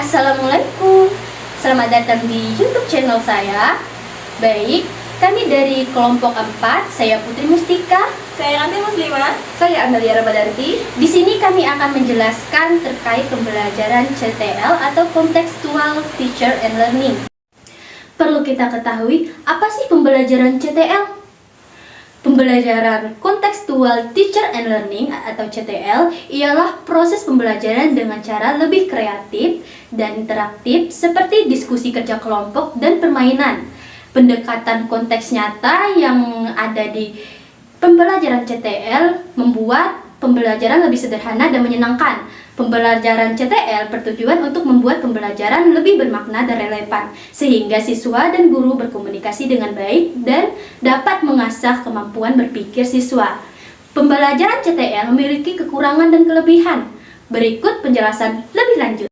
Assalamualaikum, selamat datang di YouTube channel saya. Baik, kami dari kelompok 4, saya Putri Mustika, saya Ranti Muslimah, saya Amelia Ramadanti. Di sini kami akan menjelaskan terkait pembelajaran CTL atau Contextual Teacher and Learning. Perlu kita ketahui, apa sih pembelajaran CTL? Pembelajaran Contextual Teacher and Learning atau CTL ialah proses pembelajaran dengan cara lebih kreatif dan interaktif seperti diskusi kerja kelompok dan permainan. Pendekatan konteks nyata yang ada di pembelajaran CTL membuat pembelajaran lebih sederhana dan menyenangkan. Pembelajaran CTL bertujuan untuk membuat pembelajaran lebih bermakna dan relevan, sehingga siswa dan guru berkomunikasi dengan baik dan dapat mengasah kemampuan berpikir siswa. Pembelajaran CTL memiliki kekurangan dan kelebihan. Berikut penjelasan lebih lanjut.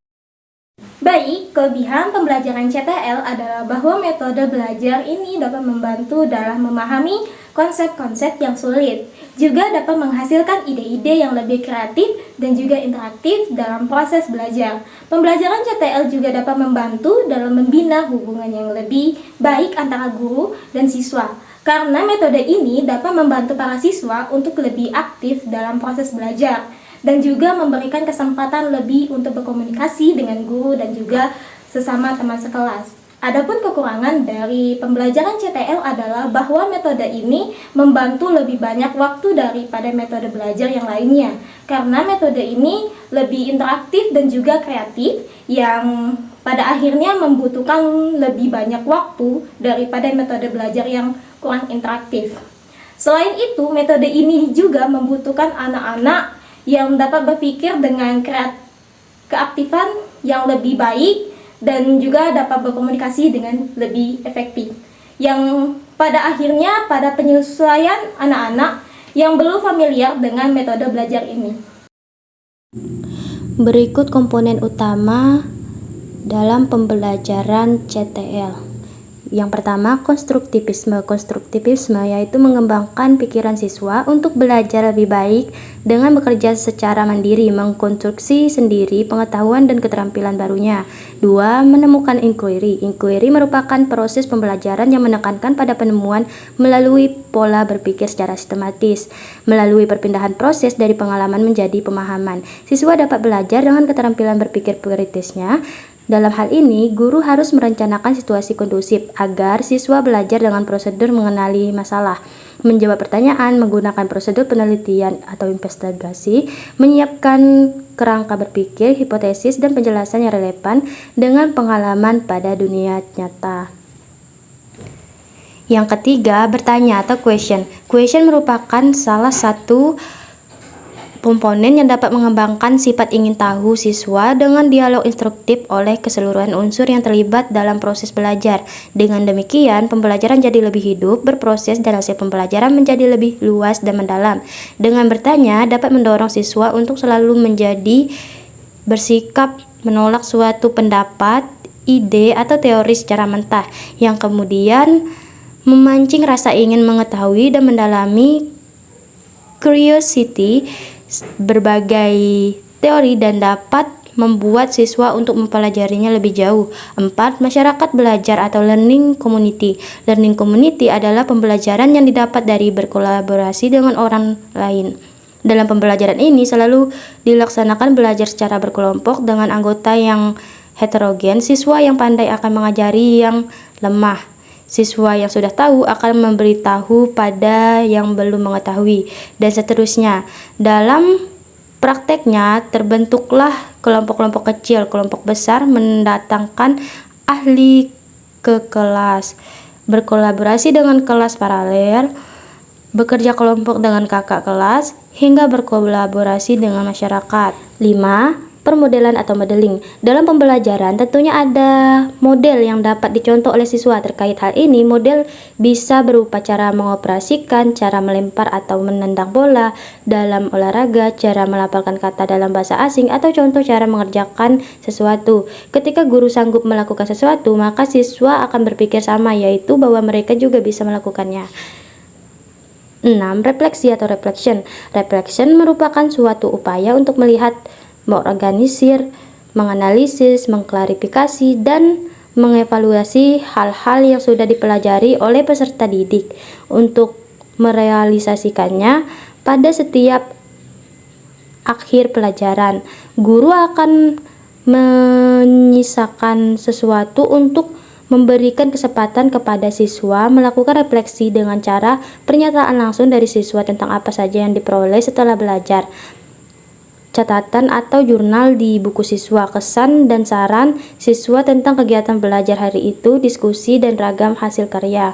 Baik, kelebihan pembelajaran CTL adalah bahwa metode belajar ini dapat membantu dalam memahami konsep-konsep yang sulit, juga dapat menghasilkan ide-ide yang lebih kreatif dan juga interaktif dalam proses belajar. Pembelajaran CTL juga dapat membantu dalam membina hubungan yang lebih baik antara guru dan siswa, karena metode ini dapat membantu para siswa untuk lebih aktif dalam proses belajar dan juga memberikan kesempatan lebih untuk berkomunikasi dengan guru dan juga sesama teman sekelas. Adapun kekurangan dari pembelajaran CTL adalah bahwa metode ini membantu lebih banyak waktu daripada metode belajar yang lainnya, karena metode ini lebih interaktif dan juga kreatif yang pada akhirnya membutuhkan lebih banyak waktu daripada metode belajar yang kurang interaktif. Selain itu, metode ini juga membutuhkan anak-anak yang dapat berpikir dengan keaktifan yang lebih baik dan juga dapat berkomunikasi dengan lebih efektif, yang pada akhirnya pada penyesuaian anak-anak yang belum familiar dengan metode belajar ini. Berikut komponen utama dalam pembelajaran CTL. Yang pertama, konstruktivisme. Konstruktivisme yaitu mengembangkan pikiran siswa untuk belajar lebih baik dengan bekerja secara mandiri, mengkonstruksi sendiri pengetahuan dan keterampilan barunya. 2. Menemukan inquiry. Inquiry merupakan proses pembelajaran yang menekankan pada penemuan melalui pola berpikir secara sistematis. Melalui perpindahan proses dari pengalaman menjadi pemahaman, siswa dapat belajar dengan keterampilan berpikir kritisnya. Dalam hal ini, guru harus merencanakan situasi kondusif agar siswa belajar dengan prosedur mengenali masalah, menjawab pertanyaan menggunakan prosedur penelitian atau investigasi, menyiapkan kerangka berpikir, hipotesis, dan penjelasan yang relevan dengan pengalaman pada dunia nyata. Yang ketiga, bertanya atau question. Question merupakan salah satu komponen yang dapat mengembangkan sifat ingin tahu siswa dengan dialog instruktif oleh keseluruhan unsur yang terlibat dalam proses belajar. Dengan demikian, pembelajaran jadi lebih hidup, berproses, dan hasil pembelajaran menjadi lebih luas dan mendalam. Dengan bertanya, dapat mendorong siswa untuk selalu menjadi bersikap menolak suatu pendapat, ide, atau teori secara mentah, yang kemudian memancing rasa ingin mengetahui dan mendalami curiosity berbagai teori dan dapat membuat siswa untuk mempelajarinya lebih jauh. 4. Masyarakat belajar atau learning community. Learning community adalah pembelajaran yang didapat dari berkolaborasi dengan orang lain. Dalam pembelajaran ini selalu dilaksanakan belajar secara berkelompok dengan anggota yang heterogen. Siswa yang pandai akan mengajari yang lemah. Siswa yang sudah tahu akan memberitahu pada yang belum mengetahui, dan seterusnya. Dalam prakteknya, terbentuklah kelompok-kelompok kecil. Kelompok besar mendatangkan ahli ke kelas, berkolaborasi dengan kelas paralel, bekerja kelompok dengan kakak kelas, hingga berkolaborasi dengan masyarakat. 5. Permodelan atau modeling. Dalam pembelajaran tentunya ada model yang dapat dicontoh oleh siswa. Terkait hal ini, model bisa berupa cara mengoperasikan, cara melempar atau menendang bola dalam olahraga, cara melafalkan kata dalam bahasa asing, atau contoh cara mengerjakan sesuatu. Ketika guru sanggup melakukan sesuatu, maka siswa akan berpikir sama, yaitu bahwa mereka juga bisa melakukannya. 6. Refleksi atau reflection. Reflection merupakan suatu upaya untuk melihat, mengorganisir, menganalisis, mengklarifikasi, dan mengevaluasi hal-hal yang sudah dipelajari oleh peserta didik untuk merealisasikannya pada setiap akhir pelajaran. Guru akan menyisakan sesuatu untuk memberikan kesempatan kepada siswa melakukan refleksi dengan cara pernyataan langsung dari siswa tentang apa saja yang diperoleh setelah belajar. Catatan atau jurnal di buku siswa, kesan dan saran siswa tentang kegiatan belajar hari itu, diskusi dan ragam hasil karya.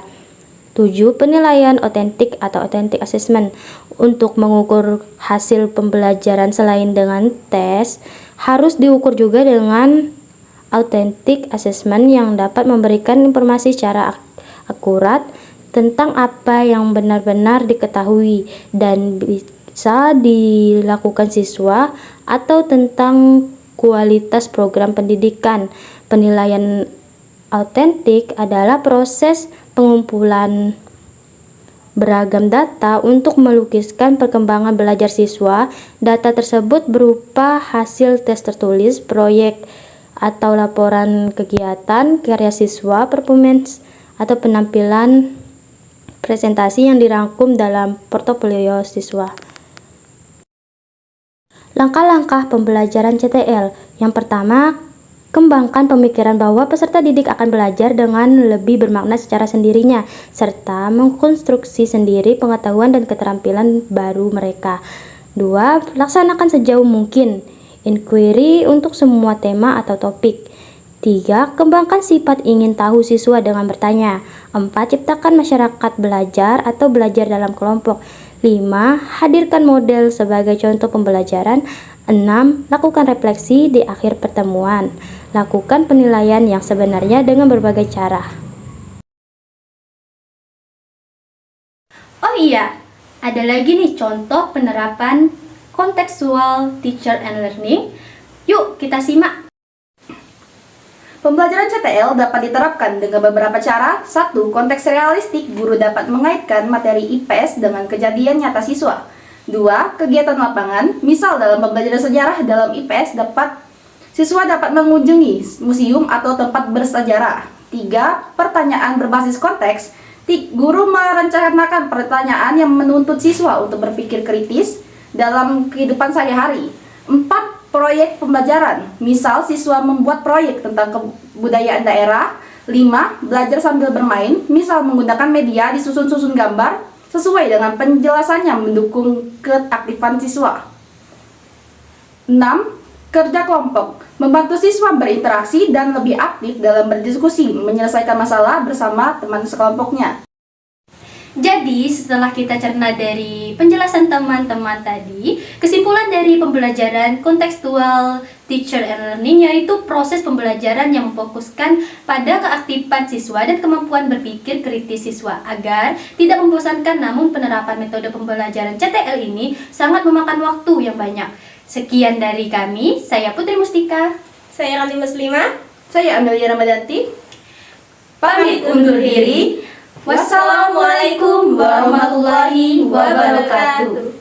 7. Penilaian otentik atau authentic assessment. Untuk mengukur hasil pembelajaran selain dengan tes, harus diukur juga dengan authentic assessment yang dapat memberikan informasi secara akurat tentang apa yang benar-benar diketahui dan bisa dilakukan siswa atau tentang kualitas program pendidikan. Penilaian autentik adalah proses pengumpulan beragam data untuk melukiskan perkembangan belajar siswa. Data tersebut berupa hasil tes tertulis, proyek atau laporan kegiatan, karya siswa, performance atau penampilan presentasi yang dirangkum dalam portofolio siswa. Langkah-langkah pembelajaran CTL. Yang pertama, kembangkan pemikiran bahwa peserta didik akan belajar dengan lebih bermakna secara sendirinya, serta mengkonstruksi sendiri pengetahuan dan keterampilan baru mereka. 2. Laksanakan sejauh mungkin inquiry untuk semua tema atau topik. 3. Kembangkan sifat ingin tahu siswa dengan bertanya. 4. Ciptakan masyarakat belajar atau belajar dalam kelompok. 5. Hadirkan model sebagai contoh pembelajaran. 6. Lakukan refleksi di akhir pertemuan. Lakukan penilaian yang sebenarnya dengan berbagai cara. Oh iya, ada lagi nih contoh penerapan contextual teacher and learning. Yuk kita simak. Pembelajaran CTL dapat diterapkan dengan beberapa cara. 1. Konteks realistik, guru dapat mengaitkan materi IPS dengan kejadian nyata siswa. 2. Kegiatan lapangan, misal dalam pembelajaran sejarah dalam IPS siswa dapat mengunjungi museum atau tempat bersejarah. 3. Pertanyaan berbasis konteks, guru merencanakan pertanyaan yang menuntut siswa untuk berpikir kritis dalam kehidupan sehari-hari. 4. Proyek pembelajaran, misal siswa membuat proyek tentang kebudayaan daerah. 5. Belajar sambil bermain, misal menggunakan media disusun-susun gambar sesuai dengan penjelasannya mendukung keaktifan siswa. 6. Kerja kelompok, membantu siswa berinteraksi dan lebih aktif dalam berdiskusi, menyelesaikan masalah bersama teman sekelompoknya. Jadi, setelah kita cerna dari penjelasan teman-teman tadi, kesimpulan dari pembelajaran contextual teacher and learning yaitu proses pembelajaran yang memfokuskan pada keaktifan siswa dan kemampuan berpikir kritis siswa agar tidak membosankan, namun penerapan metode pembelajaran CTL ini sangat memakan waktu yang banyak. Sekian dari kami, saya Putri Mustika. Saya Rani Muslimah. Saya Amelia Ramadanti. Pamit undur diri. Wassalamualaikum warahmatullahi wabarakatuh.